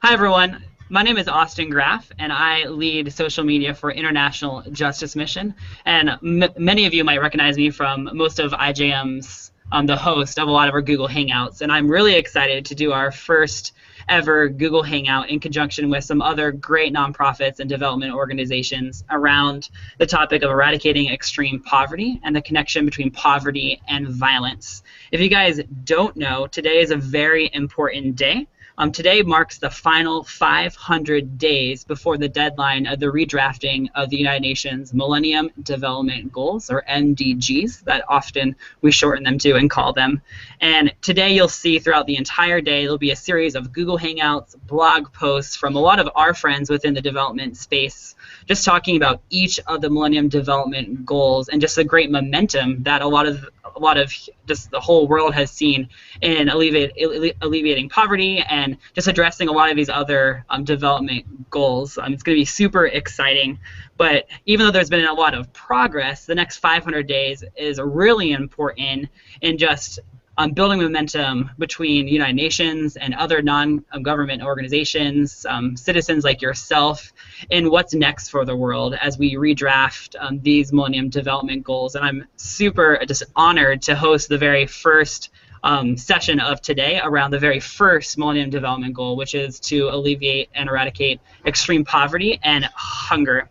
Hi, everyone. My name is Austin Graff, and I lead social media for International Justice Mission. And many of you might recognize me from most of IJM's, the host of a lot of our Google Hangouts. And I'm really excited to do our first ever Google Hangout in conjunction with some other great nonprofits and development organizations around the topic of eradicating extreme poverty and the connection between poverty and violence. If you guys don't know, today is a very important day. Today marks the final 500 days before the deadline of the redrafting of the United Nations Millennium Development Goals, or MDGs, that often we shorten them to and call them. And today you'll see throughout the entire day there'll be a series of Google Hangouts, blog posts from a lot of our friends within the development space, just talking about each of the Millennium Development Goals and just the great momentum that a lot of just the whole world has seen in alleviating poverty and just addressing a lot of these other development goals. It's going to be super exciting. But even though there's been a lot of progress, the next 500 days is really important in just building momentum between the United Nations and other non-government organizations, citizens like yourself, in what's next for the world as we redraft these Millennium Development Goals. And I'm super just honored to host the very first session of today around the very first Millennium Development Goal, which is to alleviate and eradicate extreme poverty and hunger.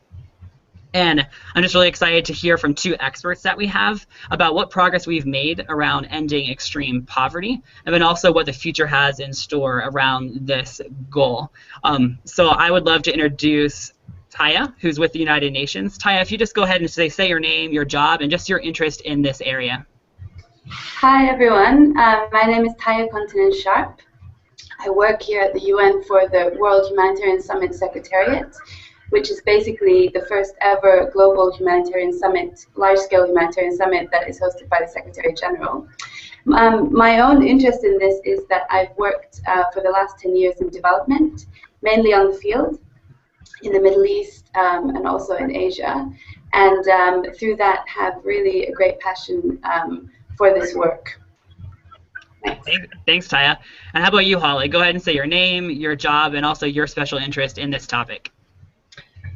And I'm just really excited to hear from two experts that we have about what progress we've made around ending extreme poverty, and then also what the future has in store around this goal. So I would love to introduce Taya, who's with the United Nations. Taya, if you just go ahead and say your name, your job, and just your interest in this area. Hi, everyone. My name is Taya Continent-Sharp. I work here at the UN for the World Humanitarian Summit Secretariat, which is basically the first ever global humanitarian summit, large-scale humanitarian summit that is hosted by the Secretary General. My own interest in this is that I've worked for the last 10 years in development, mainly on the field, in the Middle East and also in Asia, and through that have really a great passion for this work. Thanks, Taya. And how about you, Holly? Go ahead and say your name, your job, and also your special interest in this topic.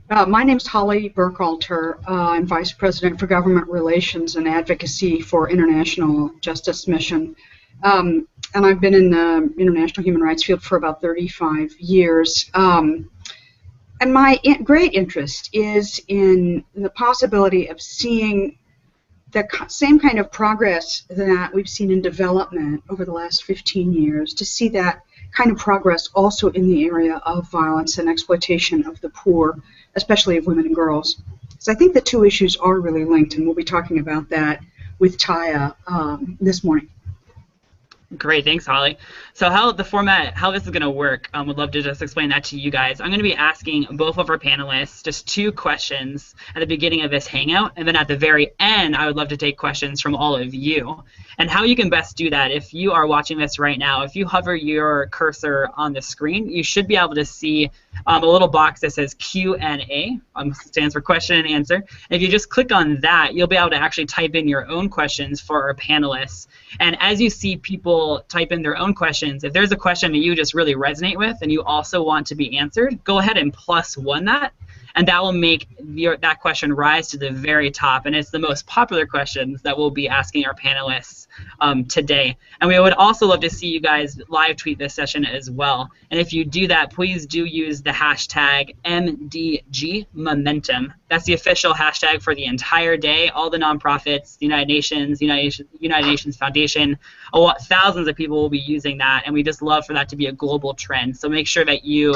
My name is Holly Burkhalter. I'm Vice President for Government Relations and Advocacy for International Justice Mission. And I've been in the international human rights field for about 35 years. And my great interest is in the possibility of seeing the same kind of progress that we've seen in development over the last 15 years, to see that kind of progress also in the area of violence and exploitation of the poor, especially of women and girls. So I think the two issues are really linked, and we'll be talking about that with Taya this morning. Great, thanks, Holly. So how this is going to work, would love to just explain that to you guys. I'm going to be asking both of our panelists just two questions at the beginning of this hangout, and then at the very end, I would love to take questions from all of you. And how you can best do that, if you are watching this right now, if you hover your cursor on the screen, you should be able to see a little box that says Q&A, stands for question and answer. And if you just click on that, you'll be able to actually type in your own questions for our panelists. And as you see people type in their own questions, if there's a question that you just really resonate with and you also want to be answered, go ahead and +1 that, and that will make that question rise to the very top. And it's the most popular questions that we'll be asking our panelists today. And we would also love to see you guys live tweet this session as well. And if you do that, please do use the hashtag MDGMomentum. That's the official hashtag for the entire day. All the nonprofits, the United Nations Foundation, thousands of people will be using that, and we just love for that to be a global trend. So make sure that you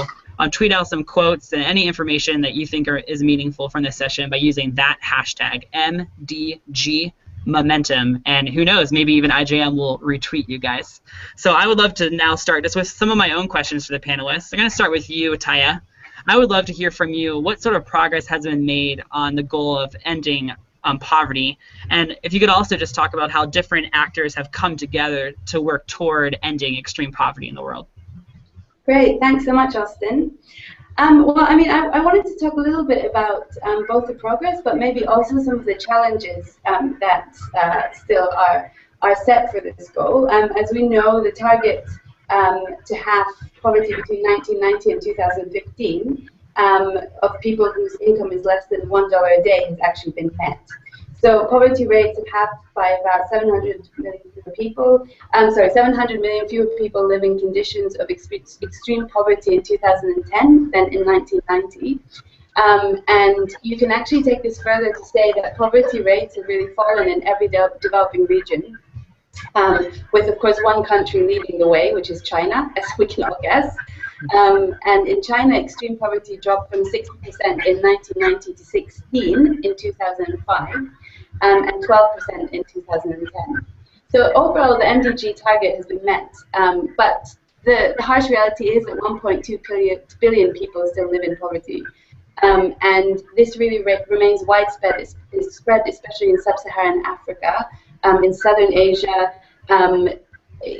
tweet out some quotes and any information that you think is meaningful from this session by using that hashtag, MDGMomentum. And who knows, maybe even IJM will retweet you guys. So I would love to now start just with some of my own questions for the panelists. I'm going to start with you, Taya. I would love to hear from you what sort of progress has been made on the goal of ending poverty, and if you could also just talk about how different actors have come together to work toward ending extreme poverty in the world. Great, thanks so much, Austin. Well, I mean, I wanted to talk a little bit about both the progress, but maybe also some of the challenges that still are set for this goal. As we know, the target to half poverty between 1990 and 2015 of people whose income is less than $1 a day has actually been met. So poverty rates have halved by about 700 million fewer people. 700 million fewer people live in conditions of extreme poverty in 2010 than in 1990. And you can actually take this further to say that poverty rates have really fallen in every developing region, with, of course, one country leading the way, which is China, as we can all guess. And in China, extreme poverty dropped from 60% in 1990 to 16% in 2005, and 12% in 2010. So overall, the MDG target has been met, but the harsh reality is that 1.2 billion people still live in poverty. And this really remains widespread, especially in sub-Saharan Africa, in Southern Asia,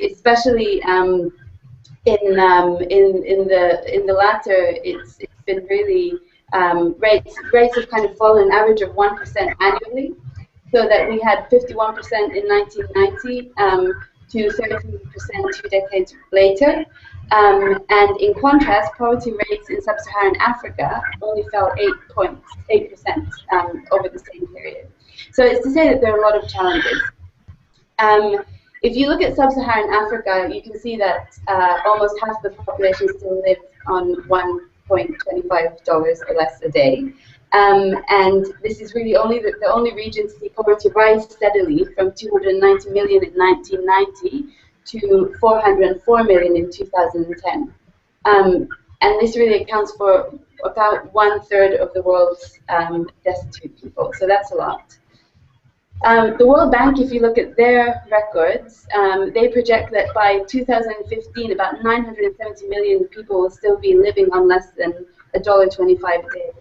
especially in the latter. It's been really rates have kind of fallen an average of 1% annually, so that we had 51% in 1990 to 13% 2 decades later. And in contrast, poverty rates in sub-Saharan Africa only fell 8% over the same period. So it's to say that there are a lot of challenges. If you look at sub-Saharan Africa, you can see that almost half the population still live on $1.25 or less a day. And this is really the only region to see poverty rise steadily from 290 million in 1990 to 404 million in 2010. And this really accounts for about 1/3 of the world's destitute people. So that's a lot. The World Bank, if you look at their records, they project that by 2015, about 970 million people will still be living on less than $1.25 a day.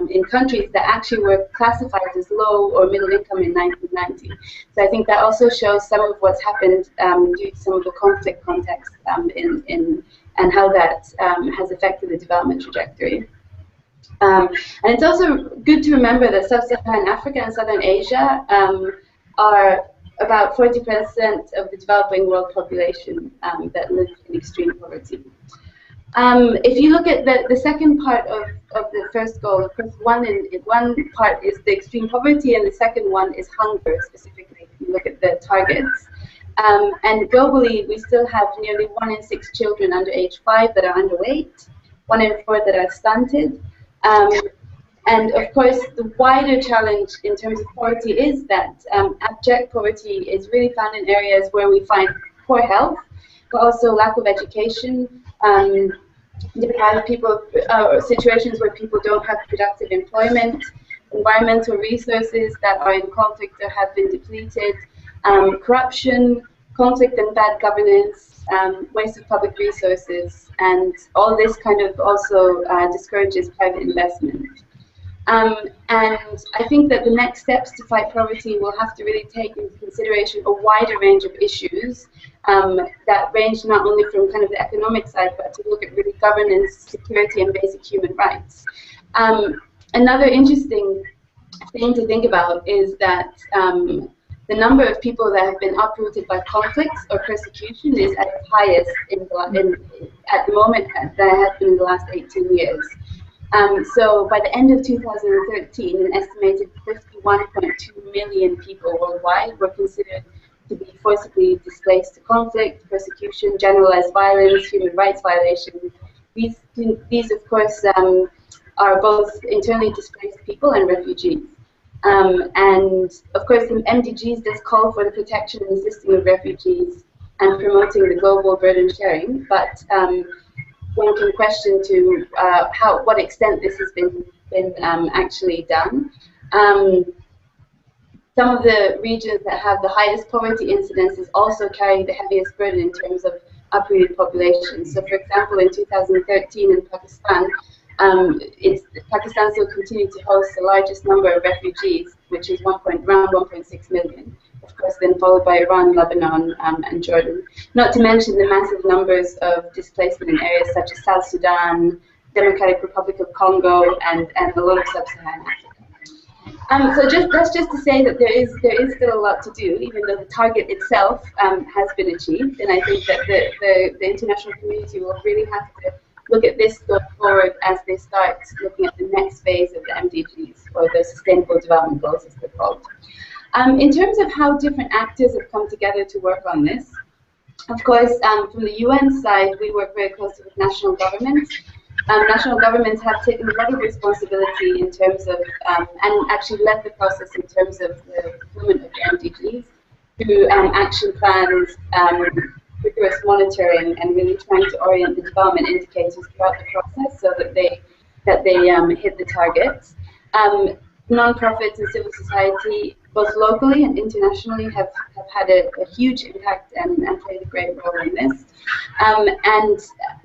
In countries that actually were classified as low or middle income in 1990. So I think that also shows some of what's happened due to some of the conflict context and how that has affected the development trajectory. And it's also good to remember that sub-Saharan Africa and Southern Asia are about 40% of the developing world population that live in extreme poverty. If you look at the second part of the first goal, of course, one part is the extreme poverty, and the second one is hunger, specifically, if you look at the targets. And globally, we still have nearly 1 in 6 children under age 5 that are underweight, 1 in 4 that are stunted. And of course, the wider challenge in terms of poverty is that abject poverty is really found in areas where we find poor health, but also lack of education, deprived people, situations where people don't have productive employment, environmental resources that are in conflict or have been depleted, corruption, conflict and bad governance, waste of public resources, and all this kind of also discourages private investment. And I think that the next steps to fight poverty will have to really take into consideration a wider range of issues that range not only from kind of the economic side, but to look at really governance, security, and basic human rights. Another interesting thing to think about is that the number of people that have been uprooted by conflicts or persecution is at its highest at the moment that it has been in the last 18 years. So by the end of 2013, an estimated 51.2 million people worldwide were considered to be forcibly displaced to conflict, persecution, generalized violence, human rights violations. These of course, are both internally displaced people and refugees. And of course, the MDGs does call for the protection and assisting of refugees and promoting the global burden sharing, but one can question to what extent this has been actually done. Some of the regions that have the highest poverty incidences also carry the heaviest burden in terms of uprooted populations. So, for example, in 2013 in Pakistan, Pakistan still continued to host the largest number of refugees, which is around 1.6 million. Of course, then followed by Iran, Lebanon, and Jordan. Not to mention the massive numbers of displacement in areas such as South Sudan, Democratic Republic of Congo, and a lot of sub-Saharan Africa. That's just to say that there is still a lot to do, even though the target itself has been achieved. And I think that the international community will really have to look at this going forward as they start looking at the next phase of the MDGs, or the Sustainable Development Goals, as they're called. In terms of how different actors have come together to work on this, of course, from the UN side, we work very closely with national governments. National governments have taken a lot of responsibility in terms of, and actually led the process in terms of the fulfillment of the MDGs through action plans, rigorous monitoring, and really trying to orient the development indicators throughout the process so that they hit the targets. Non-profits and civil society, both locally and internationally, have had a huge impact and played a great role in this. And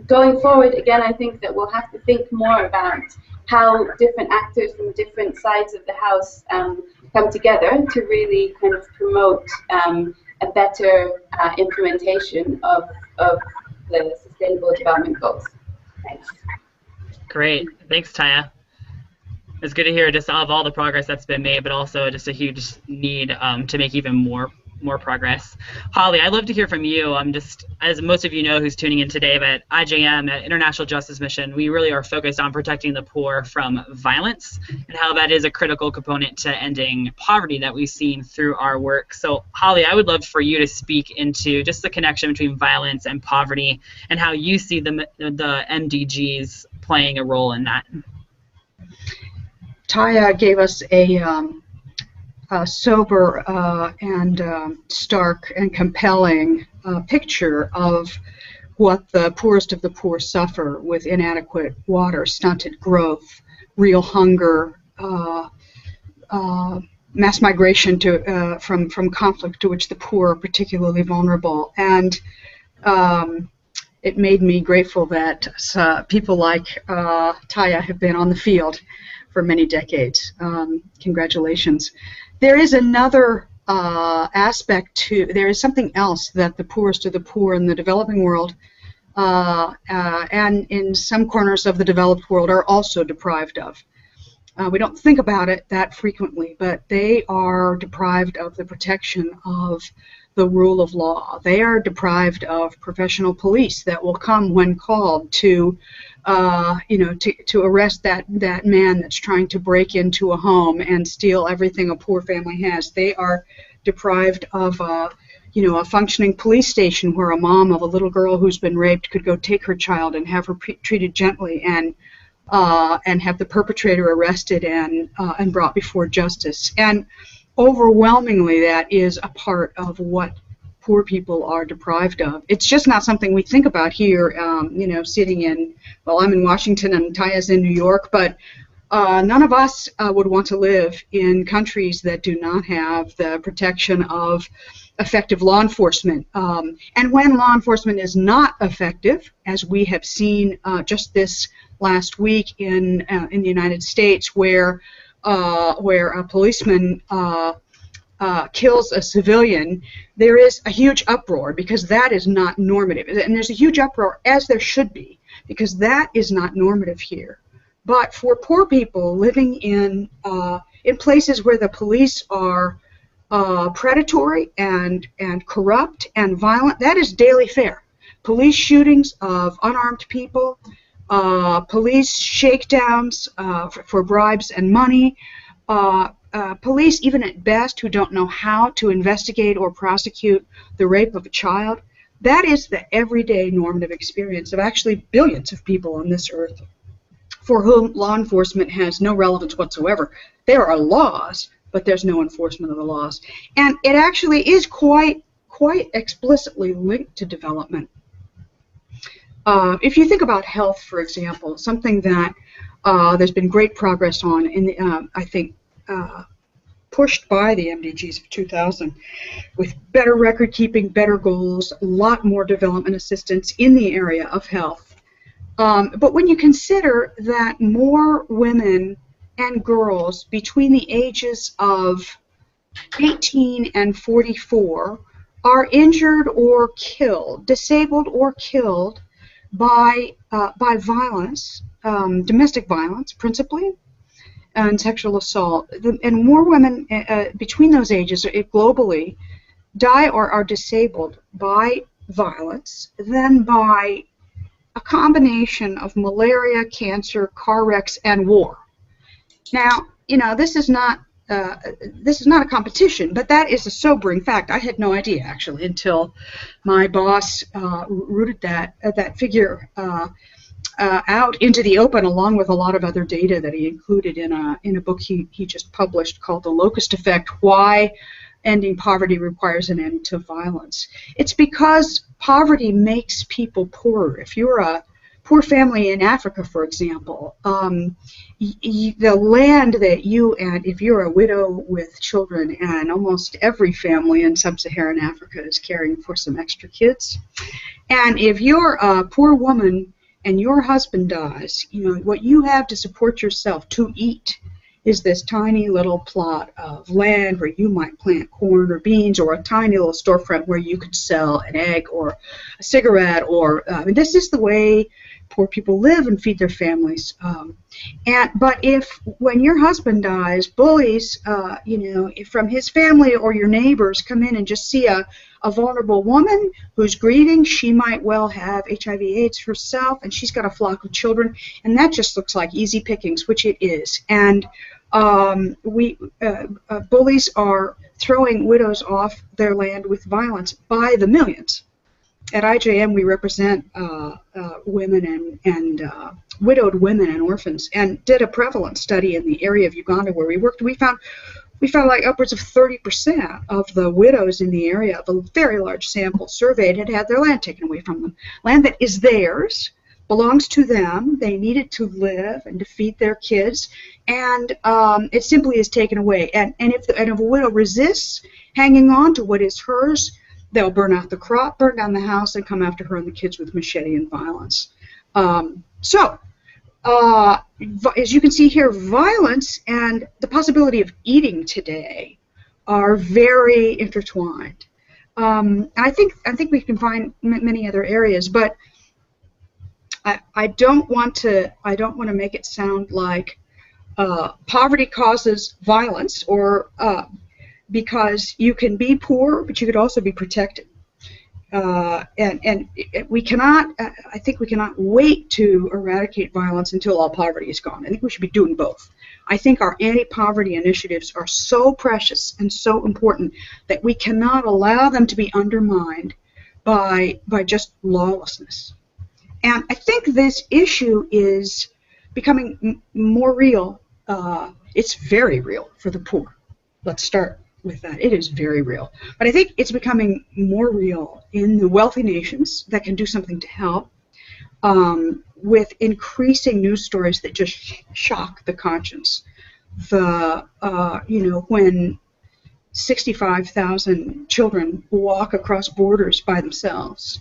going forward, again, I think that we'll have to think more about how different actors from different sides of the house come together to really kind of promote a better implementation of the Sustainable Development Goals. Thanks. Great. Thanks, Taya. It's good to hear just of all the progress that's been made, but also just a huge need to make even more progress. Holly, I'd love to hear from you. Just as most of you know who's tuning in today, but IJM, International Justice Mission, we really are focused on protecting the poor from violence and how that is a critical component to ending poverty that we've seen through our work. So, Holly, I would love for you to speak into just the connection between violence and poverty and how you see the MDGs playing a role in that. Taya gave us a sober and stark and compelling picture of what the poorest of the poor suffer with inadequate water, stunted growth, real hunger, mass migration from conflict to which the poor are particularly vulnerable. And it made me grateful that people like Taya have been on the field for many decades. Congratulations. There is another aspect there is something else that the poorest of the poor in the developing world and in some corners of the developed world are also deprived of. We don't think about it that frequently, but they are deprived of the protection of the rule of law. They are deprived of professional police that will come when called to arrest that man that's trying to break into a home and steal everything a poor family has. They are deprived of a functioning police station where a mom of a little girl who's been raped could go take her child and have her treated gently and have the perpetrator arrested and brought before justice. And overwhelmingly, that is a part of what poor people are deprived of. It's just not something we think about here, sitting in, well, I'm in Washington and Taya's in New York, but none of us would want to live in countries that do not have the protection of effective law enforcement. And when law enforcement is not effective, as we have seen just this last week in the United States, where a policeman kills a civilian, there is a huge uproar because that is not normative. And there's a huge uproar, as there should be, because that is not normative here. But for poor people living in places where the police are predatory and corrupt and violent, that is daily fare. Police shootings of unarmed people, police shakedowns for bribes and money, police, even at best, who don't know how to investigate or prosecute the rape of a child. That is the everyday normative experience of actually billions of people on this earth for whom law enforcement has no relevance whatsoever. There are laws, but there's no enforcement of the laws. And it actually is quite explicitly linked to development. If you think about health, for example, something that there's been great progress on, I think, pushed by the MDGs of 2000, with better record keeping, better goals, a lot more development assistance in the area of health. But when you consider that more women and girls between the ages of 18 and 44 are injured or killed, disabled or killed by violence, domestic violence principally, and sexual assault. And more women between those ages globally die or are disabled by violence than by a combination of malaria, cancer, car wrecks, and war. Now, this is not a competition, but that is a sobering fact. I had no idea actually until my boss rooted that figure out into the open, along with a lot of other data that he included in a book he just published called The Locust Effect: Why Ending Poverty Requires an End to Violence. It's because poverty makes people poorer. If you're a poor family in Africa, for example, the land that and if you're a widow with children, and almost every family in sub-Saharan Africa is caring for some extra kids, and if you're a poor woman and your husband dies, what you have to support yourself to eat is this tiny little plot of land where you might plant corn or beans, or a tiny little storefront where you could sell an egg or a cigarette, or this is the way poor people live and feed their families. But when your husband dies, bullies, from his family or your neighbors come in and just see a vulnerable woman who's grieving. She might well have HIV/AIDS herself, and she's got a flock of children, and that just looks like easy pickings, which it is. And bullies are throwing widows off their land with violence by the millions. At IJM, we represent women and widowed women and orphans, and did a prevalence study in the area of Uganda where we worked. We found like upwards of 30% of the widows in the area, of a very large sample surveyed, had their land taken away from them. Land that is theirs, belongs to them. They need it to live and to feed their kids, and it simply is taken away. And if a widow resists hanging on to what is hers, they'll burn out the crop, burn down the house, and come after her and the kids with machete and violence. As you can see here, violence and the possibility of eating today are very intertwined. I think we can find many other areas, but I don't want to make it sound like poverty causes violence, or because you can be poor, but you could also be protected. And we cannot, I think we cannot wait to eradicate violence until all poverty is gone. I think we should be doing both. I think our anti-poverty initiatives are so precious and so important that we cannot allow them to be undermined by just lawlessness. And I think this issue is becoming more real. It's very real for the poor. Let's start with that. It is very real. But I think it's becoming more real in the wealthy nations that can do something to help, with increasing news stories that just shock the conscience. When 65,000 children walk across borders by themselves,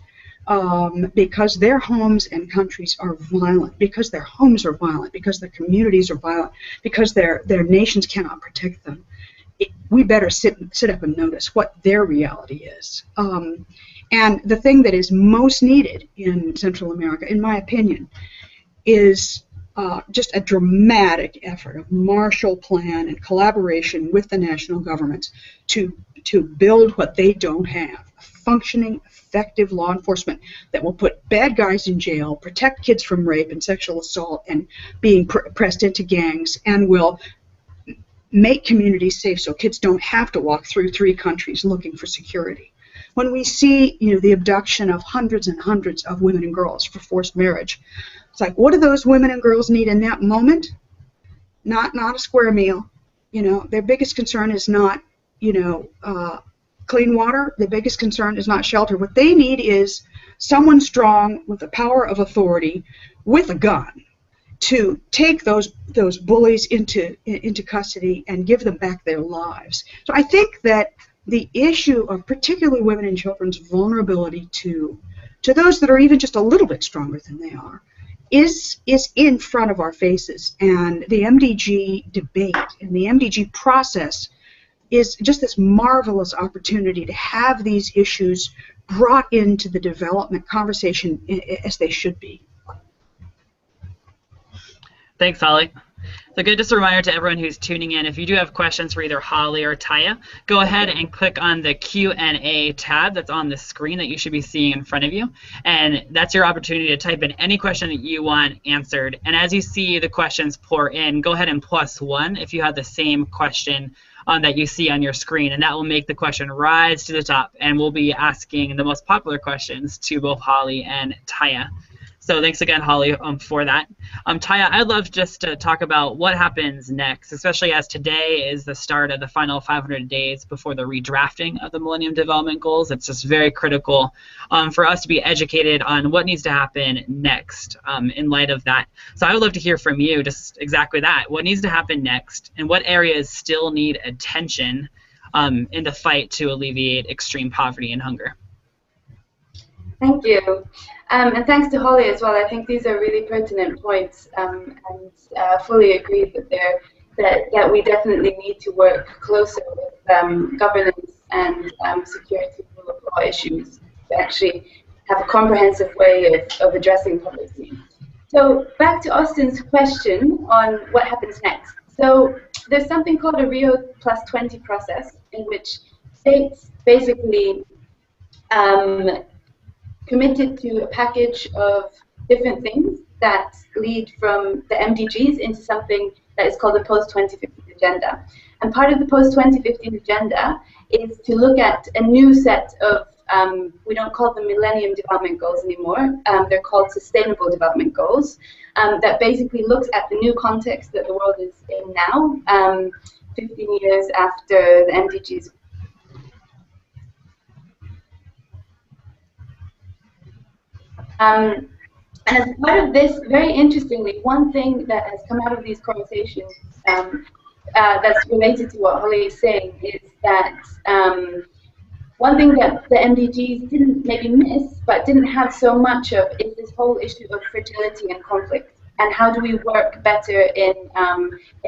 because their homes and countries are violent, because their homes are violent, because their communities are violent, because their nations cannot protect them. We better sit up and notice what their reality is. And the thing that is most needed in Central America, in my opinion, is just a dramatic effort of Marshall Plan and collaboration with the national governments to build what they don't have: a functioning, effective law enforcement that will put bad guys in jail, protect kids from rape and sexual assault and being pressed into gangs, and will make communities safe so kids don't have to walk through 3 countries looking for security. When we see, the abduction of hundreds and hundreds of women and girls for forced marriage, it's like, what do those women and girls need in that moment? Not a square meal. Their biggest concern is not, clean water. Their biggest concern is not shelter. What they need is someone strong with the power of authority with a gun to take those bullies into custody and give them back their lives. So I think that the issue of particularly women and children's vulnerability to those that are even just a little bit stronger than they are is in front of our faces. And the MDG debate and the MDG process is just this marvelous opportunity to have these issues brought into the development conversation as they should be. Thanks, Holly. So good, just a reminder to everyone who's tuning in, if you do have questions for either Holly or Taya, go ahead and click on the Q&A tab that's on the screen that you should be seeing in front of you. And that's your opportunity to type in any question that you want answered. And as you see the questions pour in, go ahead and +1 if you have the same question that you see on your screen, and that will make the question rise to the top, and we'll be asking the most popular questions to both Holly and Taya. So thanks again, Holly, for that. Taya, I'd love just to talk about what happens next, especially as today is the start of the final 500 days before the redrafting of the Millennium Development Goals. It's just very critical for us to be educated on what needs to happen next in light of that. So I would love to hear from you just exactly that. What needs to happen next, and what areas still need attention in the fight to alleviate extreme poverty and hunger? Thank you. And thanks to Holly as well. I think these are really pertinent points, and fully agree that we definitely need to work closer with governance and security rule of law issues to actually have a comprehensive way of addressing poverty. So back to Austin's question on what happens next. So there's something called a Rio+20 process, in which states basically committed to a package of different things that lead from the MDGs into something that is called the post-2015 agenda. And part of the post-2015 agenda is to look at a new set of, we don't call them Millennium Development Goals anymore, they're called Sustainable Development Goals, that basically looks at the new context that the world is in now, 15 years after the MDGs. And as part of this, very interestingly, one thing that has come out of these conversations that's related to what Holly is saying is that one thing that the MDGs didn't maybe miss, but didn't have so much of, is this whole issue of fragility and conflict. And how do we work better in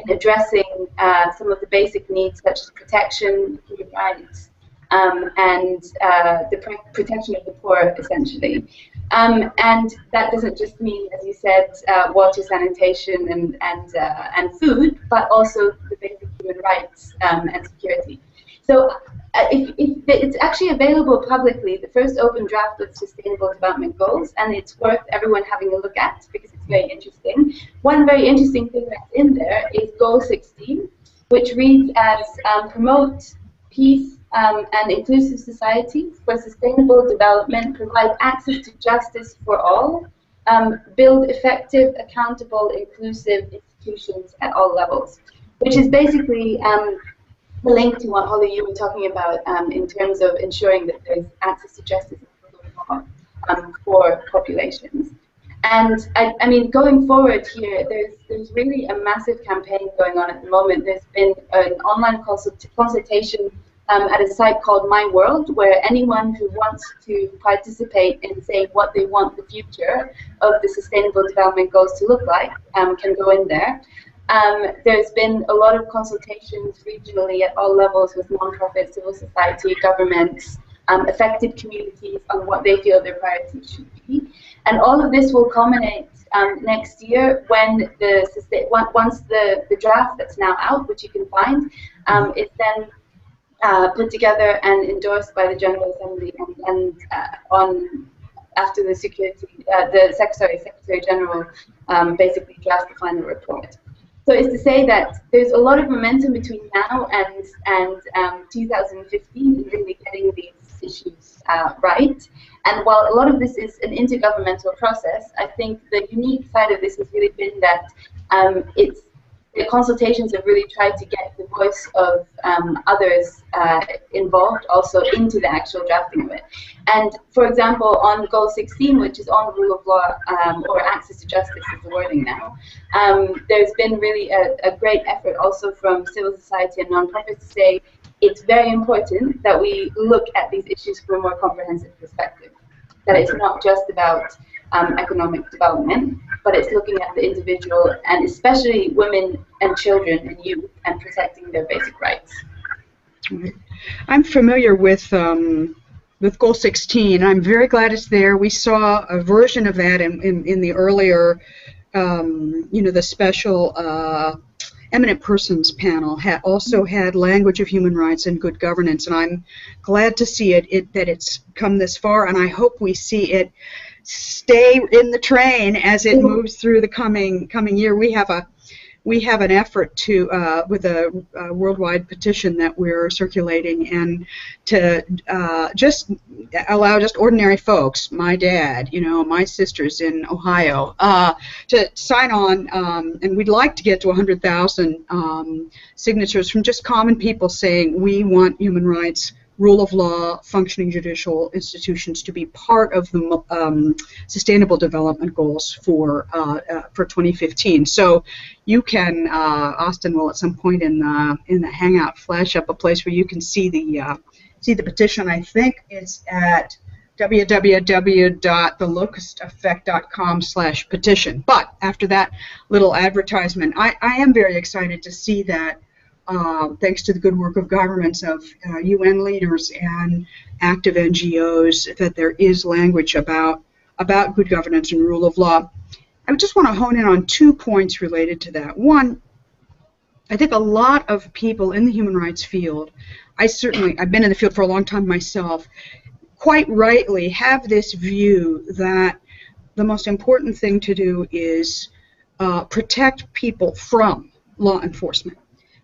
addressing some of the basic needs, such as protection, human rights, and the protection of the poor, essentially. And that doesn't just mean, as you said, water, sanitation, and food, but also the basic human rights and security. So if it's actually available publicly, the first open draft of Sustainable Development Goals, and it's worth everyone having a look at because it's very interesting. One very interesting thing that's in there is Goal 16, which reads as promote peace and inclusive society for sustainable development, provide access to justice for all, build effective, accountable, inclusive institutions at all levels, which is basically the link to what, Holly, you were talking about in terms of ensuring that there's access to justice for populations. And I mean, going forward here, there's really a massive campaign going on at the moment. There's been an online consultation at a site called My World, where anyone who wants to participate in saying what they want the future of the Sustainable Development Goals to look like can go in there. There's been a lot of consultations regionally at all levels with nonprofits, civil society, governments, affected communities on what they feel their priorities should be. And all of this will culminate next year when once the draft that's now out, which you can find, is then put together and endorsed by the General Assembly, and after the Secretary General basically drafts the final report. So it's to say that there's a lot of momentum between now and 2015 in really getting these issues right. And while a lot of this is an intergovernmental process, I think the unique side of this has really been that the consultations have really tried to get the voice of others involved also into the actual drafting of it. And for example, on Goal 16, which is on rule of law or access to justice is the wording now, there's been really a great effort also from civil society and nonprofits to say it's very important that we look at these issues from a more comprehensive perspective, that it's not just about economic development, but it's looking at the individual and especially women and children and youth and protecting their basic rights. I'm familiar with Goal 16. I'm very glad it's there. We saw a version of that in the earlier, the special eminent persons panel also had language of human rights and good governance, and I'm glad to see that it's come this far, and I hope we see it stay in the train as it moves through the coming year. We have an effort to with a worldwide petition that we're circulating, and to just allow just ordinary folks, my dad, my sisters in Ohio, to sign on, and we'd like to get to 100,000 signatures from just common people saying we want human rights, rule of law, functioning judicial institutions to be part of the Sustainable Development Goals for 2015. So you can, Austin will at some point in the Hangout flash up a place where you can see the petition. I think it's at www.thelocusteffect.com/petition. But after that little advertisement, I am very excited to see that. Thanks to the good work of governments, of UN leaders and active NGOs, that there is language about good governance and rule of law. I just want to hone in on 2 points related to that. One, I think a lot of people in the human rights field, I've been in the field for a long time myself, quite rightly have this view that the most important thing to do is protect people from law enforcement.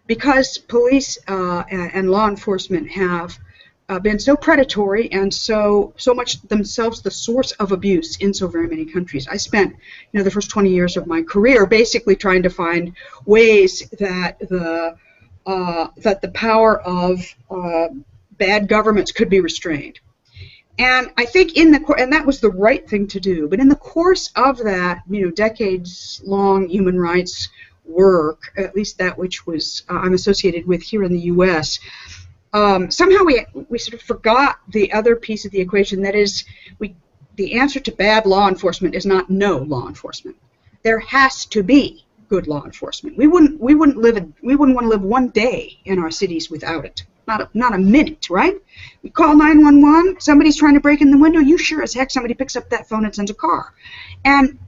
Because police and law enforcement have been so predatory and so much themselves the source of abuse in so very many countries. I spent the first 20 years of my career basically trying to find ways that the power of bad governments could be restrained. And I think and that was the right thing to do. But in the course of that, decades-long human rights work, at least that which was I'm associated with here in the U.S., somehow we sort of forgot the other piece of the equation. That is, the answer to bad law enforcement is not no law enforcement. There has to be good law enforcement. We wouldn't want to live one day in our cities without it. Not a minute, right? We call 911. Somebody's trying to break in the window. You sure as heck somebody picks up that phone and sends a car, and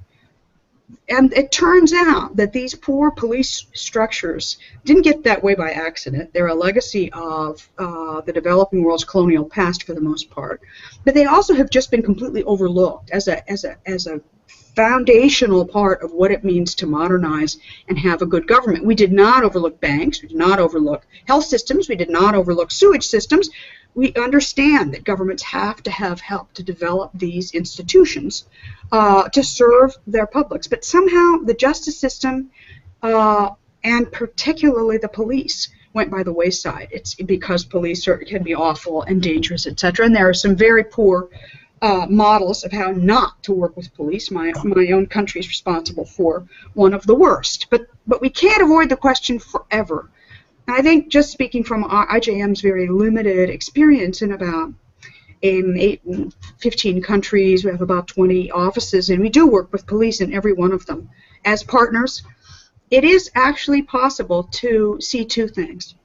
it turns out that these poor police structures didn't get that way by accident. They're a legacy of the developing world's colonial past for the most part. But they also have just been completely overlooked as a foundational part of what it means to modernize and have a good government. We did not overlook banks. We did not overlook health systems. We did not overlook sewage systems. We understand that governments have to have help to develop these institutions to serve their publics. But somehow the justice system, and particularly the police, went by the wayside. It's because police can be awful and dangerous, etc. And there are some very poor models of how not to work with police. My own country is responsible for one of the worst. But we can't avoid the question forever. I think, just speaking from IJM's very limited experience in about 15 countries, we have about 20 offices, and we do work with police in every one of them as partners. It is actually possible to see 2 things.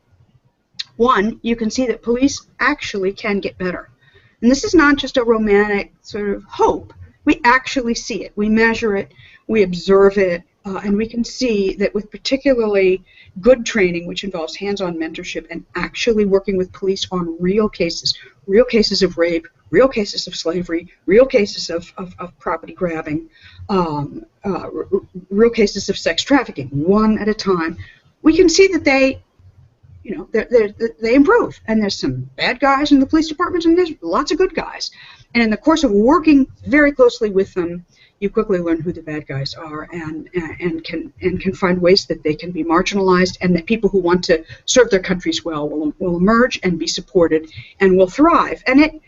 One, you can see that police actually can get better. And this is not just a romantic sort of hope. We actually see it. We measure it. We observe it. And we can see that with particularly good training, which involves hands-on mentorship and actually working with police on real cases of rape, real cases of slavery, real cases of property grabbing, real cases of sex trafficking, one at a time, we can see that they improve. And there's some bad guys in the police departments, and there's lots of good guys. And in the course of working very closely with them, you quickly learn who the bad guys are, and can find ways that they can be marginalized, and that people who want to serve their countries well will emerge and be supported and will thrive. And it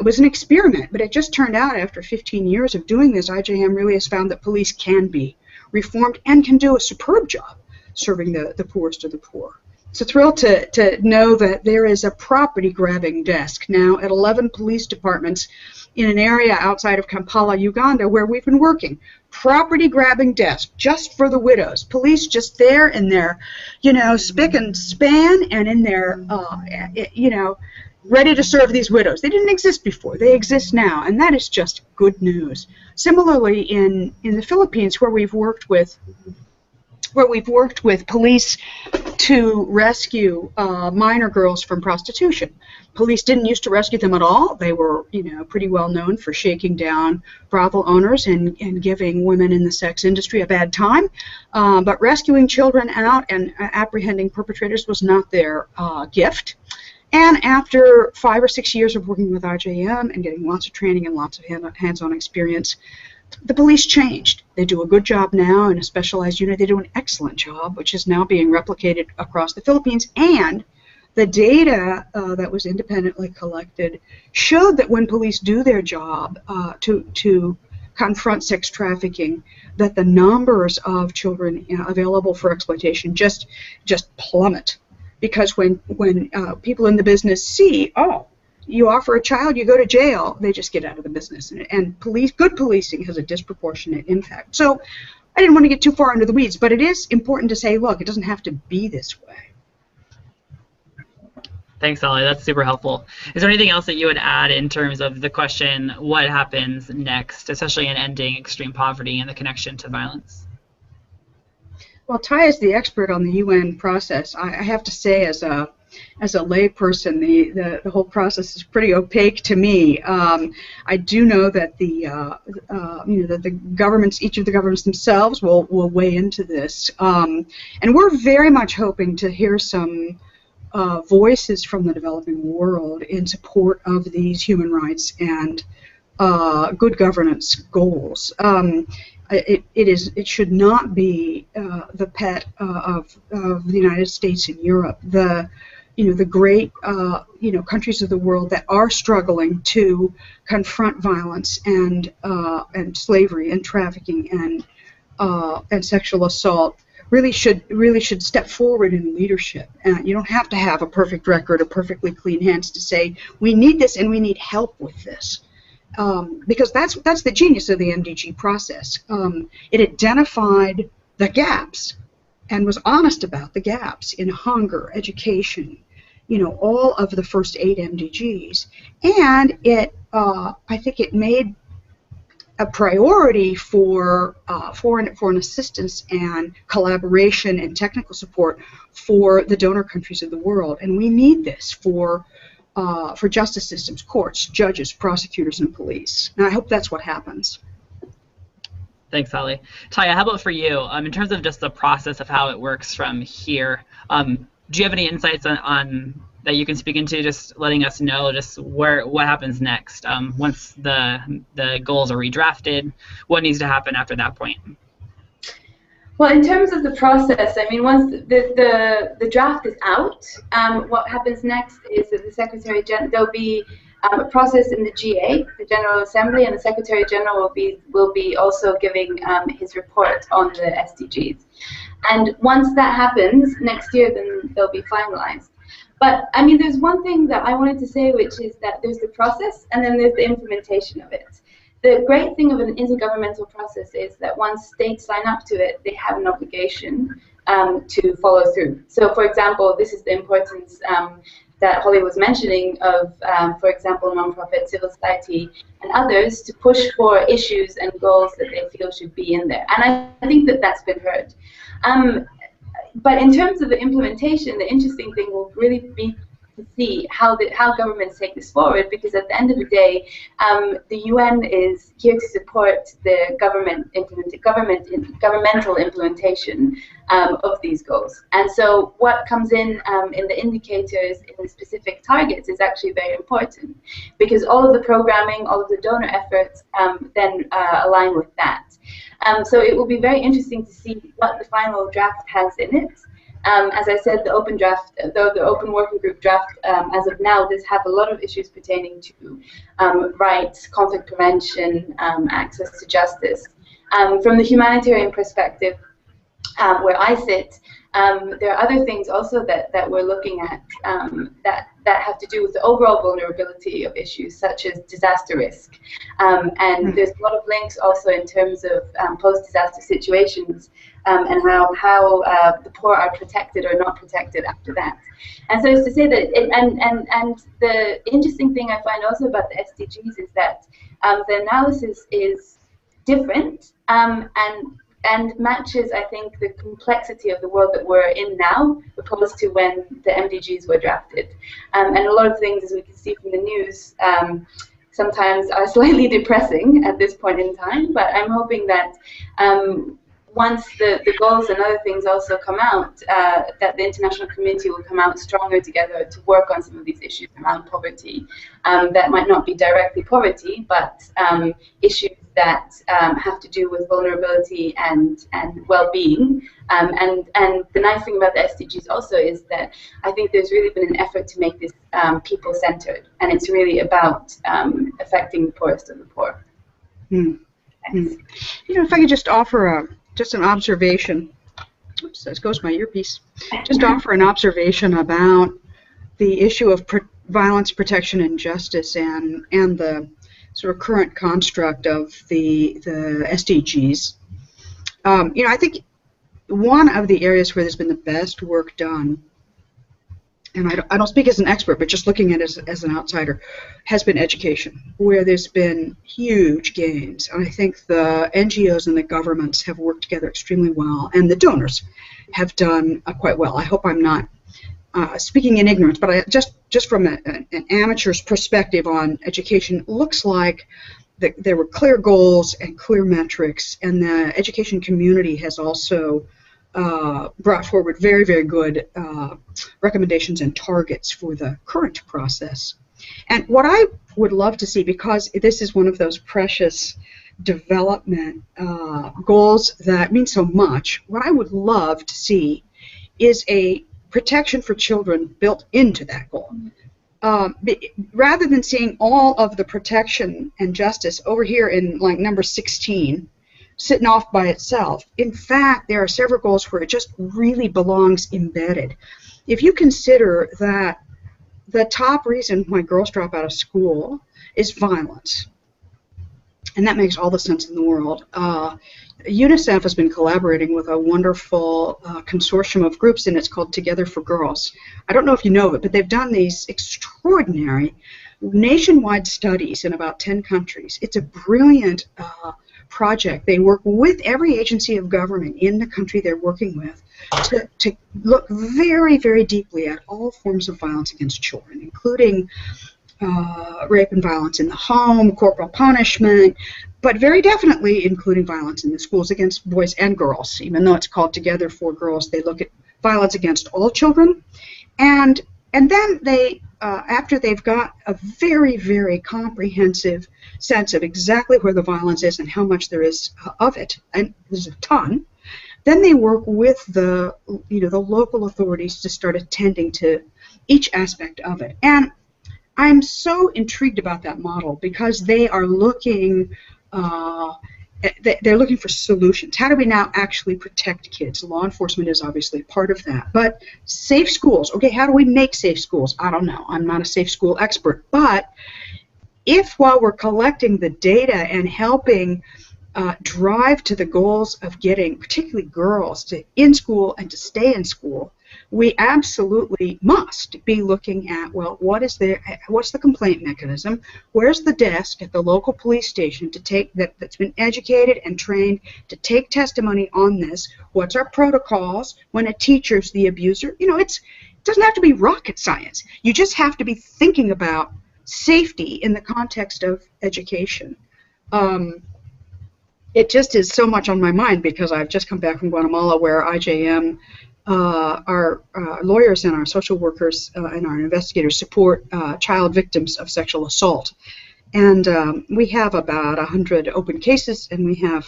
was an experiment, but it just turned out after 15 years of doing this, IJM really has found that police can be reformed and can do a superb job serving the poorest of the poor. So thrilled to know that there is a property grabbing desk now at 11 police departments in an area outside of Kampala, Uganda, where we've been working. Property grabbing desk just for the widows. Police just there in their, spick and span, and in their, ready to serve these widows. They didn't exist before. They exist now, and that is just good news. Similarly, in the Philippines, where we've worked with where we've worked with police to rescue minor girls from prostitution. Police didn't used to rescue them at all. They were, pretty well known for shaking down brothel owners and giving women in the sex industry a bad time. But rescuing children out and apprehending perpetrators was not their gift. And after 5 or 6 years of working with IJM and getting lots of training and lots of hands-on experience, the police changed. They do a good job now in a specialized unit. They do an excellent job, which is now being replicated across the Philippines. And the data that was independently collected showed that when police do their job to confront sex trafficking, that the numbers of children available for exploitation just plummet. Because when people in the business see, oh, you offer a child, you go to jail, they just get out of the business. And good policing has a disproportionate impact. So I didn't want to get too far into the weeds, but it is important to say, look, it doesn't have to be this way. Thanks, Holly. That's super helpful. Is there anything else that you would add in terms of the question, what happens next, especially in ending extreme poverty and the connection to violence? Well, Ty is the expert on the UN process. I have to say, as a layperson, the whole process is pretty opaque to me. I do know that that the governments, each of the governments themselves, will weigh into this, and we're very much hoping to hear some voices from the developing world in support of these human rights and good governance goals. It should not be the pet of the United States and Europe. The great countries of the world that are struggling to confront violence and slavery and trafficking and sexual assault really should step forward in leadership. You don't have to have a perfect record or perfectly clean hands to say we need this and we need help with this. Because that's the genius of the MDG process. It identified the gaps and was honest about the gaps in hunger, education, all of the first 8 MDGs, and I think it made a priority for foreign assistance and collaboration and technical support for the donor countries of the world, and we need this for justice systems, courts, judges, prosecutors, and police. And I hope that's what happens. Thanks, Holly. Taya, how about for you? In terms of just the process of how it works from here, do you have any insights on that you can speak into, just letting us know just what happens next once the goals are redrafted? What needs to happen after that point? Well, in terms of the process, I mean, once the draft is out, what happens next is that the Secretary General, there'll be a process in the GA, the General Assembly, and the Secretary General will be also giving his report on the SDGs. And once that happens next year, then they'll be finalized. But I mean, there's one thing that I wanted to say, which is that there's the process and then there's the implementation of it. The great thing of an intergovernmental process is that once states sign up to it, they have an obligation to follow through. So, for example, this is the importance that Holly was mentioning of, for example, nonprofit, civil society, and others to push for issues and goals that they feel should be in there. And I think that that's been heard. But in terms of the implementation, the interesting thing will really be to see how governments take this forward, because at the end of the day, the UN is here to support the governmental implementation of these goals. And so what comes in the indicators, in the specific targets, is actually very important, because all of the programming, all of the donor efforts then align with that. So it will be very interesting to see what the final draft has in it. As I said, the open draft, the open working group draft, as of now, does have a lot of issues pertaining to rights, conflict prevention, access to justice. From the humanitarian perspective, where I sit, there are other things also that we're looking at that have to do with the overall vulnerability of issues such as disaster risk. And there's a lot of links also in terms of post-disaster situations and how the poor are protected or not protected after that. And so it's to say that, and the interesting thing I find also about the SDGs is that the analysis is different, and and matches, I think, the complexity of the world that we're in now, opposed to when the MDGs were drafted. And a lot of things, as we can see from the news, sometimes are slightly depressing at this point in time. But I'm hoping that once the goals and other things also come out, that the international community will come out stronger together to work on some of these issues around poverty. That might not be directly poverty, but issues that have to do with vulnerability and well-being. And the nice thing about the SDGs also is that I think there's really been an effort to make this people-centered, and it's really about affecting the poorest of the poor. Mm. Mm. You know, if I could just offer just an observation. Oops, there goes my earpiece. Just offer an observation about the issue of violence, protection, and justice, and the sort of current construct of the SDGs. You know, I think one of the areas where there's been the best work done, and I don't speak as an expert, but just looking at it as an outsider, has been education, where there's been huge gains. And I think the NGOs and the governments have worked together extremely well, and the donors have done quite well. I hope I'm not speaking in ignorance, but just from an amateur's perspective on education, looks like there were clear goals and clear metrics, and the education community has also brought forward very, very good recommendations and targets for the current process. And what I would love to see, because this is one of those precious development goals that mean so much, what I would love to see is a protection for children built into that goal. Rather than seeing all of the protection and justice over here in like number 16, sitting off by itself. In fact, there are several goals where it just really belongs embedded. If you consider that the top reason why girls drop out of school is violence, and that makes all the sense in the world. UNICEF has been collaborating with a wonderful consortium of groups, and it's called Together for Girls. I don't know if you know it, but they've done these extraordinary nationwide studies in about 10 countries. It's a brilliant project. They work with every agency of government in the country they're working with to look very, very deeply at all forms of violence against children, including rape and violence in the home, corporal punishment, but very definitely including violence in the schools against boys and girls. Even though it's called Together for Girls, they look at violence against all children. And then they, after they've got a very, very comprehensive sense of exactly where the violence is and how much there is of it, and there's a ton, then they work with the local authorities to start attending to each aspect of it. And I'm so intrigued about that model because they are looking they're looking for solutions. How do we now actually protect kids? Law enforcement is obviously part of that. But safe schools, okay, how do we make safe schools? I don't know. I'm not a safe school expert. But if while we're collecting the data and helping drive to the goals of getting particularly girls to in school and to stay in school, we absolutely must be looking at, well, what's the complaint mechanism? Where's the desk at the local police station to take that's been educated and trained to take testimony on this? What's our protocols when a teacher's the abuser? You know, it doesn't have to be rocket science. You just have to be thinking about safety in the context of education. It just is so much on my mind because I've just come back from Guatemala, where IJM, our lawyers and our social workers and our investigators support child victims of sexual assault. And we have about 100 open cases, and we have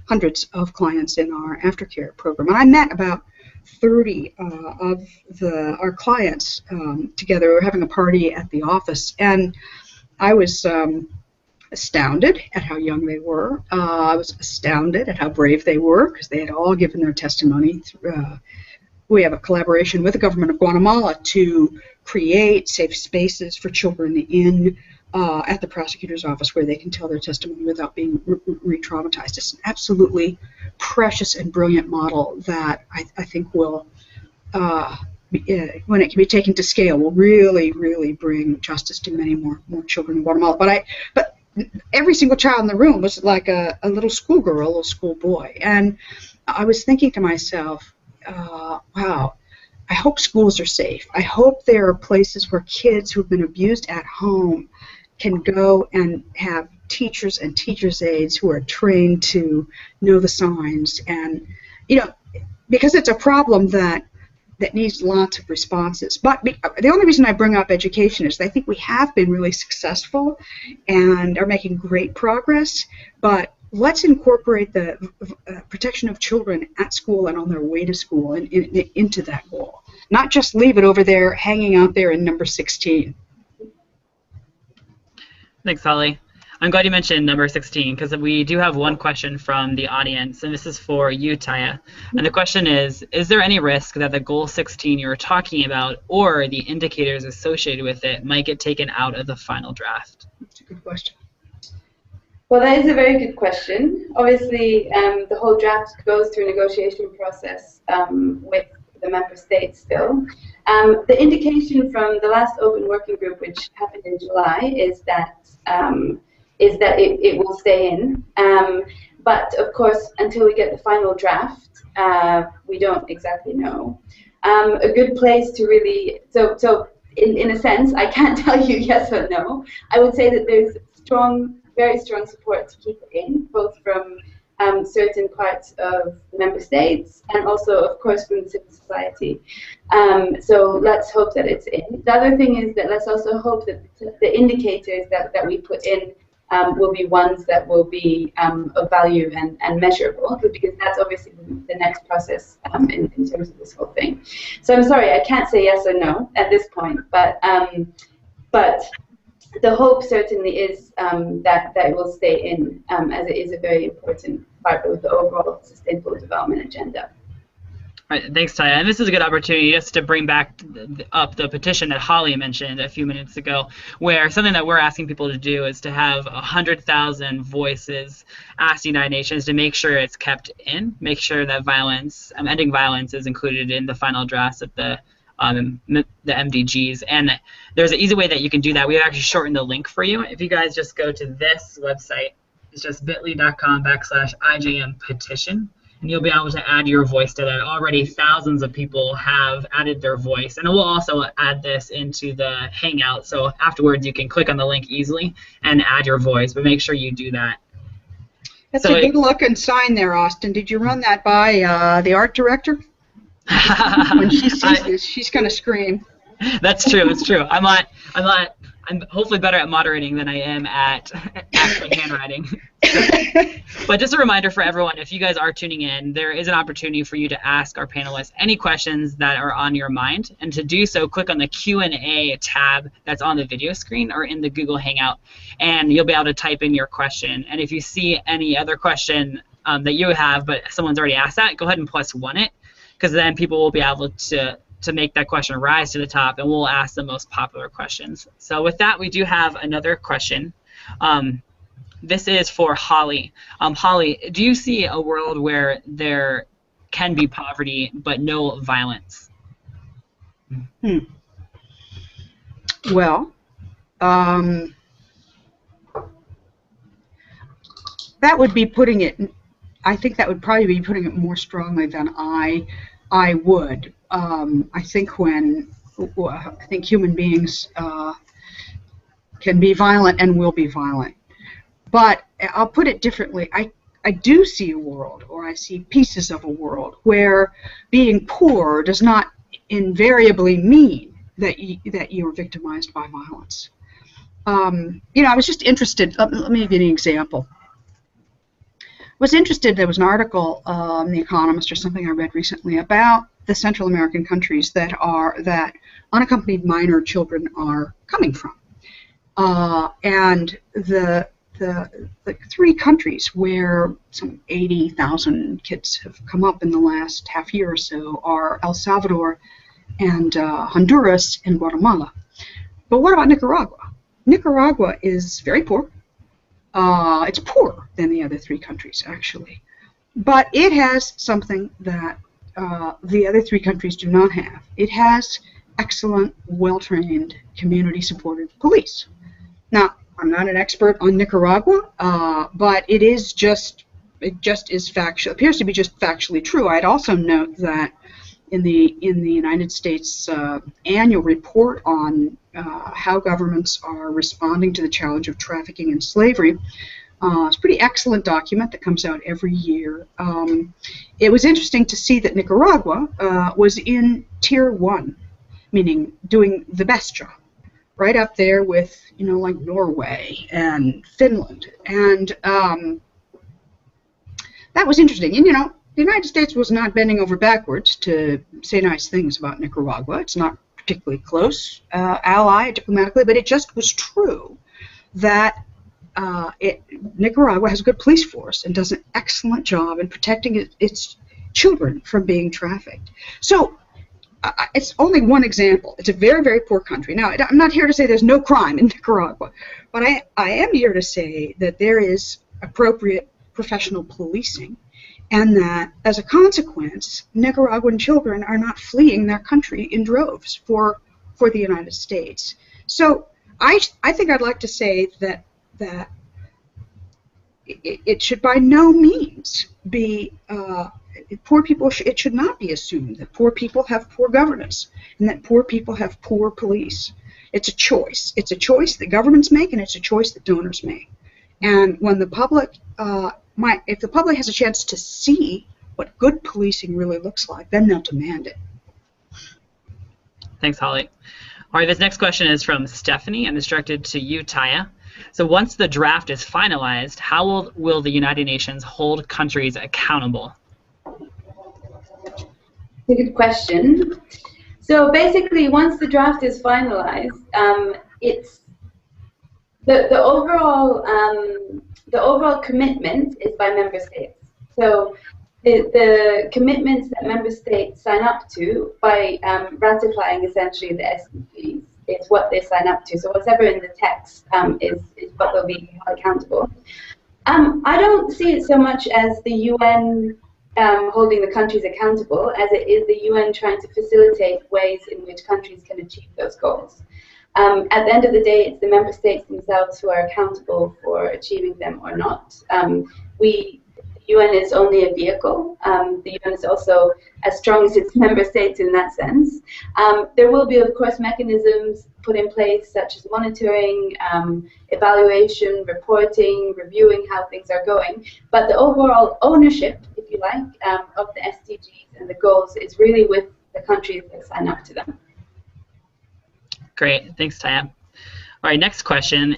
hundreds of clients in our aftercare program. And I met about 30 of our clients together. We were having a party at the office, and I was astounded at how young they were. I was astounded at how brave they were because they had all given their testimony. We have a collaboration with the government of Guatemala to create safe spaces for children at the prosecutor's office where they can tell their testimony without being re-traumatized. It's an absolutely precious and brilliant model that I think will, when it can be taken to scale, will really, really bring justice to many more children in Guatemala. But every single child in the room was like a little schoolgirl, a little schoolboy. And I was thinking to myself, wow, I hope schools are safe. I hope there are places where kids who've been abused at home can go and have teachers and teachers' aides who are trained to know the signs. And, because it's a problem that needs lots of responses. But the only reason I bring up education is I think we have been really successful and are making great progress, but let's incorporate the protection of children at school and on their way to school and into that goal. Not just leave it over there, hanging out there in number 16. Thanks, Holly. I'm glad you mentioned number 16 because we do have one question from the audience, and this is for you, Taya. And the question is there any risk that the goal 16 you were talking about or the indicators associated with it might get taken out of the final draft? That's a good question. Well, that is a very good question. Obviously, the whole draft goes through a negotiation process with the member states still. The indication from the last open working group, which happened in July, is that it will stay in. But of course, until we get the final draft, we don't exactly know. A good place to really, so in a sense, I can't tell you yes or no. I would say that there's very strong support to keep it in, both from certain parts of member states and also, of course, from civil society. So let's hope that it's in. The other thing is that let's also hope that the indicators that we put in will be ones that will be of value and measurable, because that's obviously the next process in terms of this whole thing. So I'm sorry, I can't say yes or no at this point, but the hope certainly is that it will stay in, as it is a very important part of the overall sustainable development agenda. All right, thanks, Taya. And this is a good opportunity just to bring back up the petition that Holly mentioned a few minutes ago, where something that we're asking people to do is to have 100,000 voices ask the United Nations to make sure it's kept in, make sure that violence, ending violence, is included in the final drafts of the MDGs. And there's an easy way that you can do that. We've actually shortened the link for you. If you guys just go to this website, it's just bit.ly.com/IJM petition, and you'll be able to add your voice to that. Already thousands of people have added their voice, and we'll also add this into the Hangout, so afterwards you can click on the link easily and add your voice, but make sure you do that. That's a good looking sign there, Austin. Did you run that by the art director? When she sees this, she's going to scream. That's true. It's true. I'm hopefully better at moderating than I am at actually handwriting. But just a reminder for everyone, if you guys are tuning in, there is an opportunity for you to ask our panelists any questions that are on your mind. And to do so, click on the Q&A tab that's on the video screen or in the Google Hangout, and you'll be able to type in your question. And if you see any other question that you have, but someone's already asked that, go ahead and +1 it, because then people will be able to make that question rise to the top, and we'll ask the most popular questions. So with that, we do have another question. This is for Holly. Holly, do you see a world where there can be poverty but no violence? Well, that would be putting it, I think that would probably be putting it more strongly than I would. I think human beings can be violent and will be violent. But I'll put it differently. I do see a world, or I see pieces of a world, where being poor does not invariably mean that you're victimized by violence. I was just interested. Let me give you an example. I was interested, there was an article in The Economist or something I read recently about the Central American countries that unaccompanied minor children are coming from. And the 3 countries where some 80,000 kids have come up in the last half year or so are El Salvador and Honduras and Guatemala. But what about Nicaragua? Nicaragua is very poor. It's poorer than the other 3 countries, actually. But it has something that the other 3 countries do not have. It has excellent, well-trained, community-supported police. Now, I'm not an expert on Nicaragua, but it just is factual. Appears to be just factually true. I'd also note that in the United States annual report on how governments are responding to the challenge of trafficking and slavery, it's a pretty excellent document that comes out every year. It was interesting to see that Nicaragua was in Tier 1, meaning doing the best job, right up there with, like Norway and Finland. And that was interesting. And, the United States was not bending over backwards to say nice things about Nicaragua. It's not particularly close ally diplomatically, but it just was true that Nicaragua has a good police force and does an excellent job in protecting its children from being trafficked. So it's only one example. It's a very, very poor country. Now, I'm not here to say there's no crime in Nicaragua, but I am here to say that there is appropriate professional policing, and that, as a consequence, Nicaraguan children are not fleeing their country in droves for the United States. So I think I'd like to say that it should by no means be poor people. It should not be assumed that poor people have poor governance and that poor people have poor police. It's a choice. It's a choice that governments make, and it's a choice that donors make. And when the public if the public has a chance to see what good policing really looks like, then they'll demand it. Thanks, Holly. All right, this next question is from Stephanie, and it's directed to you, Taya. So once the draft is finalized, how will the United Nations hold countries accountable? That's a good question. So basically, once the draft is finalized, it's the overall commitment is by member states. So the commitments that member states sign up to by ratifying essentially the SDGs is what they sign up to. So whatever in the text is what they'll be held accountable. I don't see it so much as the UN holding the countries accountable as it is the UN trying to facilitate ways in which countries can achieve those goals. At the end of the day, it's the member states themselves who are accountable for achieving them or not. The UN is only a vehicle. The UN is also as strong as its member states in that sense. There will be, of course, mechanisms put in place such as monitoring, evaluation, reporting, reviewing how things are going. But the overall ownership, if you like, of the SDGs and the goals is really with the countries that sign up to them. Great, thanks, Taya. All right, next question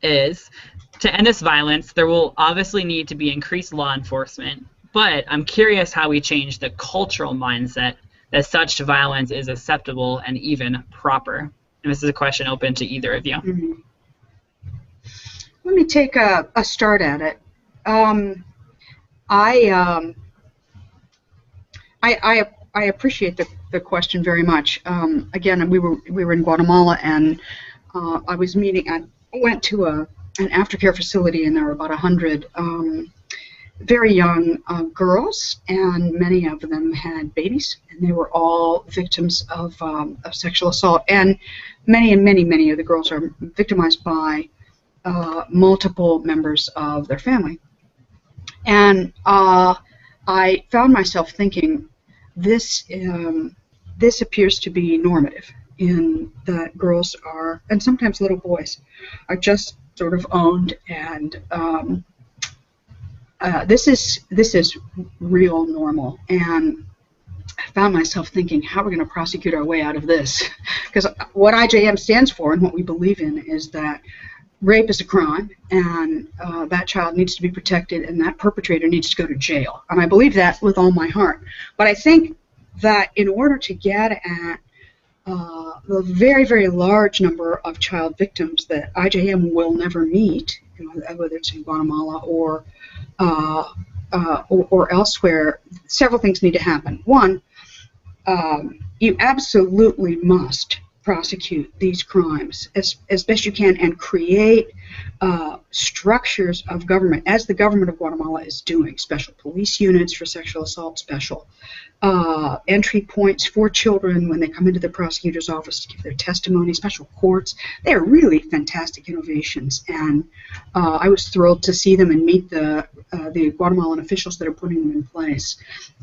is, to end this violence, there will obviously need to be increased law enforcement, but I'm curious how we change the cultural mindset that such violence is acceptable and even proper. And this is a question open to either of you. Mm-hmm. Let me take a start at it. I appreciate the question very much. Again, we were in Guatemala, and I went to an aftercare facility, and there were about 100 very young girls, and many of them had babies, and they were all victims of sexual assault. And many of the girls are victimized by multiple members of their family. And I found myself thinking, this appears to be normative in that girls are, and sometimes little boys, are just sort of owned, and this is real normal. And I found myself thinking, how are we going to prosecute our way out of this? Because what IJM stands for and what we believe in is that rape is a crime, and that child needs to be protected, and that perpetrator needs to go to jail. And I believe that with all my heart. But I think that in order to get at the very, very large number of child victims that IJM will never meet, whether it's in Guatemala or elsewhere, several things need to happen. One, you absolutely must prosecute these crimes as best you can and create structures of government, as the government of Guatemala is doing, special police units for sexual assault, special entry points for children when they come into the prosecutor's office to give their testimony, special courts. They are really fantastic innovations, and I was thrilled to see them and meet the Guatemalan officials that are putting them in place.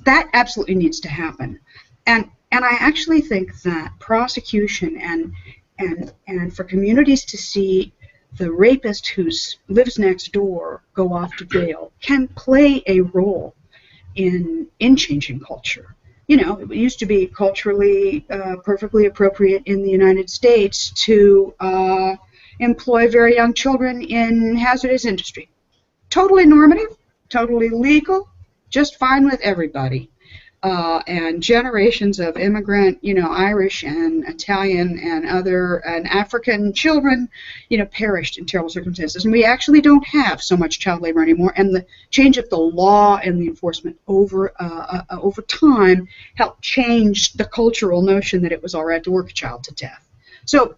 That absolutely needs to happen. And I actually think that prosecution and for communities to see the rapist who lives next door go off to jail can play a role in changing culture. You know, it used to be culturally perfectly appropriate in the United States to employ very young children in hazardous industry. Totally normative, totally legal, just fine with everybody. And generations of immigrant, Irish and Italian and African children, perished in terrible circumstances. And we actually don't have so much child labor anymore. And the change of the law and the enforcement over time helped change the cultural notion that it was all right to work a child to death. So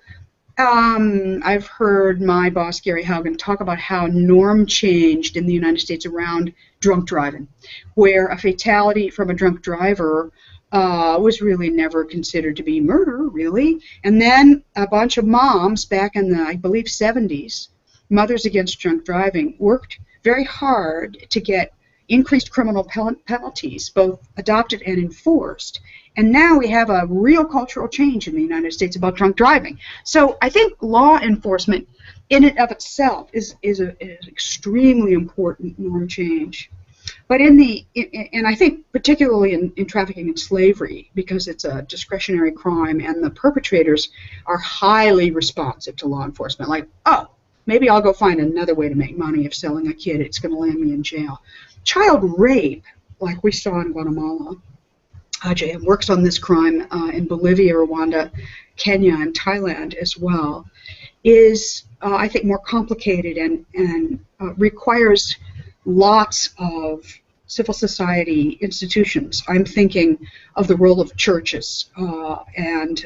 I've heard my boss, Gary Haugen, talk about how norm changed in the United States around drunk driving, where a fatality from a drunk driver was really never considered to be murder, really. And then a bunch of moms back in the, I believe, 70s, Mothers Against Drunk Driving, worked very hard to get increased criminal penalties, both adopted and enforced. And now we have a real cultural change in the United States about drunk driving. So I think law enforcement in and of itself is an extremely important norm change. But and I think particularly in trafficking and slavery, because it's a discretionary crime and the perpetrators are highly responsive to law enforcement, like, oh, maybe I'll go find another way to make money if selling a kid, it's going to land me in jail. Child rape, like we saw in Guatemala, IJM works on this crime in Bolivia, Rwanda, Kenya, and Thailand as well, is, I think, more complicated and requires lots of civil society institutions. I'm thinking of the role of churches and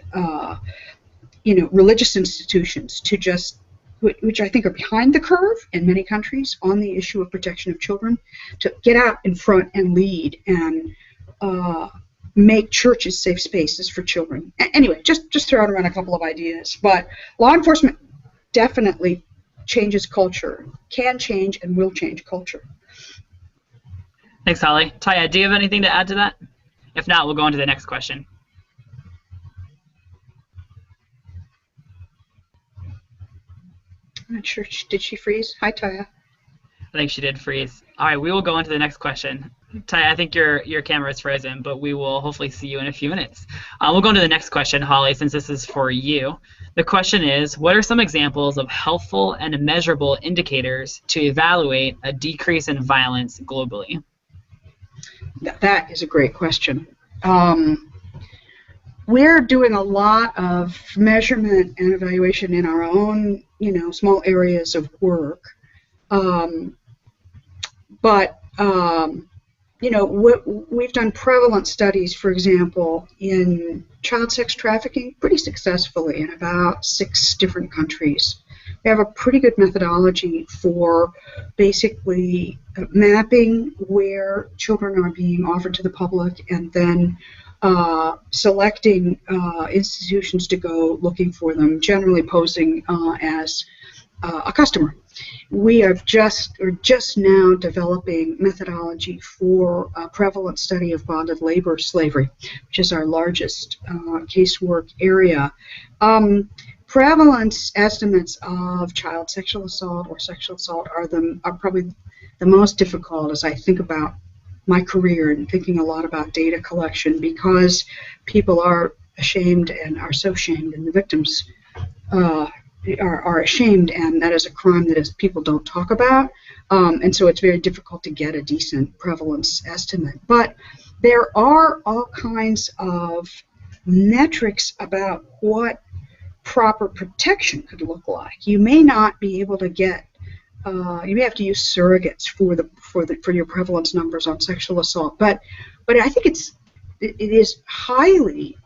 religious institutions to just, which I think are behind the curve in many countries on the issue of protection of children, to get out in front and lead and make churches safe spaces for children. Anyway, just throwing around a couple of ideas. But law enforcement definitely changes culture, can change and will change culture. Thanks, Holly. Taya, do you have anything to add to that? If not, we'll go on to the next question. I'm not sure. Did she freeze? Hi, Taya. I think she did freeze. All right, we will go on to the next question. Taya, I think your camera is frozen, but we will hopefully see you in a few minutes. We'll go on to the next question, Holly, since this is for you. The question is, what are some examples of helpful and measurable indicators to evaluate a decrease in violence globally? That is a great question. We're doing a lot of measurement and evaluation in our own, small areas of work. We've done prevalence studies, for example, in child sex trafficking pretty successfully in about 6 different countries. We have a pretty good methodology for basically mapping where children are being offered to the public and then selecting institutions to go looking for them, generally posing as a customer. We are just now developing methodology for a prevalent study of bonded labor slavery, which is our largest casework area. Prevalence estimates of child sexual assault or sexual assault are probably the most difficult as I think about my career and thinking a lot about data collection, because people are ashamed and are so shamed, and the victims are ashamed, and that is a crime that people don't talk about, and so it's very difficult to get a decent prevalence estimate. But there are all kinds of metrics about what proper protection could look like. You may not be able to get, you may have to use surrogates for your prevalence numbers on sexual assault, but I think it is highly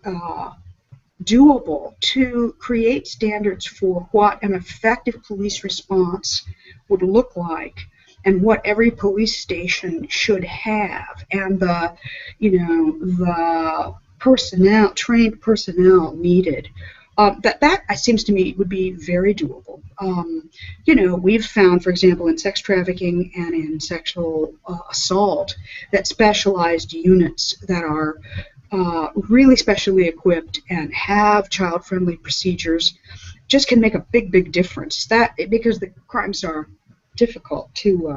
doable to create standards for what an effective police response would look like and what every police station should have, and the personnel, trained personnel needed. That seems to me would be very doable. We've found, for example, in sex trafficking and in sexual assault, that specialized units that are really specially equipped and have child-friendly procedures just can make a big, big difference. Because the crimes are difficult to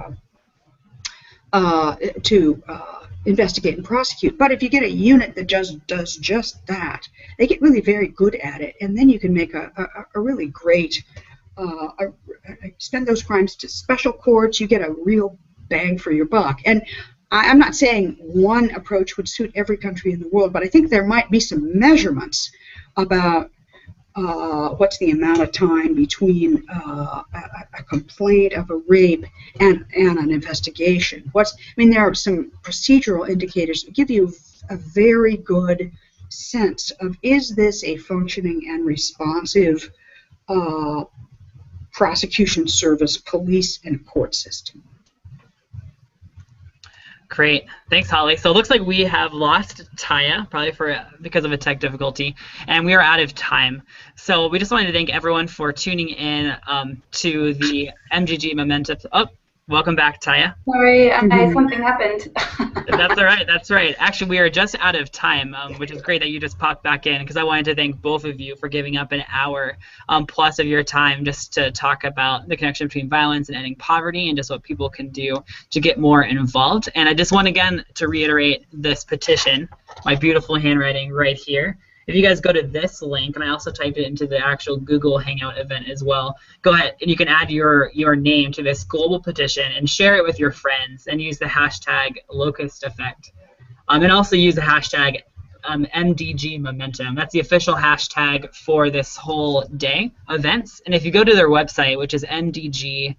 investigate and prosecute. But if you get a unit that just does just that, they get really very good at it, and then you can make a really great spend those crimes to special courts. You get a real bang for your buck. And I'm not saying one approach would suit every country in the world, but I think there might be some measurements about what's the amount of time between a complaint of a rape and an investigation. There are some procedural indicators that give you a very good sense of, is this a functioning and responsive prosecution service, police, and court system. Great. Thanks, Holly. So it looks like we have lost Taya, probably because of a tech difficulty, and we are out of time. So we just wanted to thank everyone for tuning in to the MGG Momentum. Oh, welcome back, Taya. Sorry, something happened. That's all right. That's right. Actually, we are just out of time, which is great that you just popped back in, because I wanted to thank both of you for giving up an hour plus of your time just to talk about the connection between violence and ending poverty and just what people can do to get more involved. And I just want, again, to reiterate this petition, my beautiful handwriting right here. If you guys go to this link, and I also typed it into the actual Google Hangout event as well, go ahead and you can add your name to this global petition and share it with your friends and use the hashtag locust effect. And also use the hashtag MDG Momentum. That's the official hashtag for this whole day events. And if you go to their website, which is MDG500.org,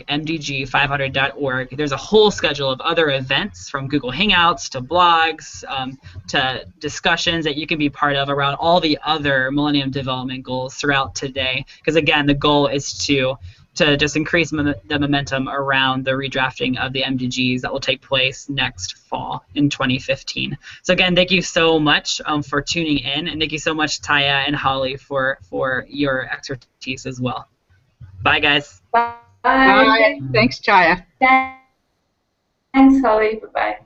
MDG500.org. There's a whole schedule of other events, from Google Hangouts to blogs to discussions that you can be part of around all the other Millennium Development Goals throughout today. Because again, the goal is to just increase the momentum around the redrafting of the MDGs that will take place next fall in 2015. So again, thank you so much for tuning in, and thank you so much, Taya and Holly, for your expertise as well. Bye, guys. Bye. Bye. Thanks, Taya. Thanks, Holly. Bye-bye.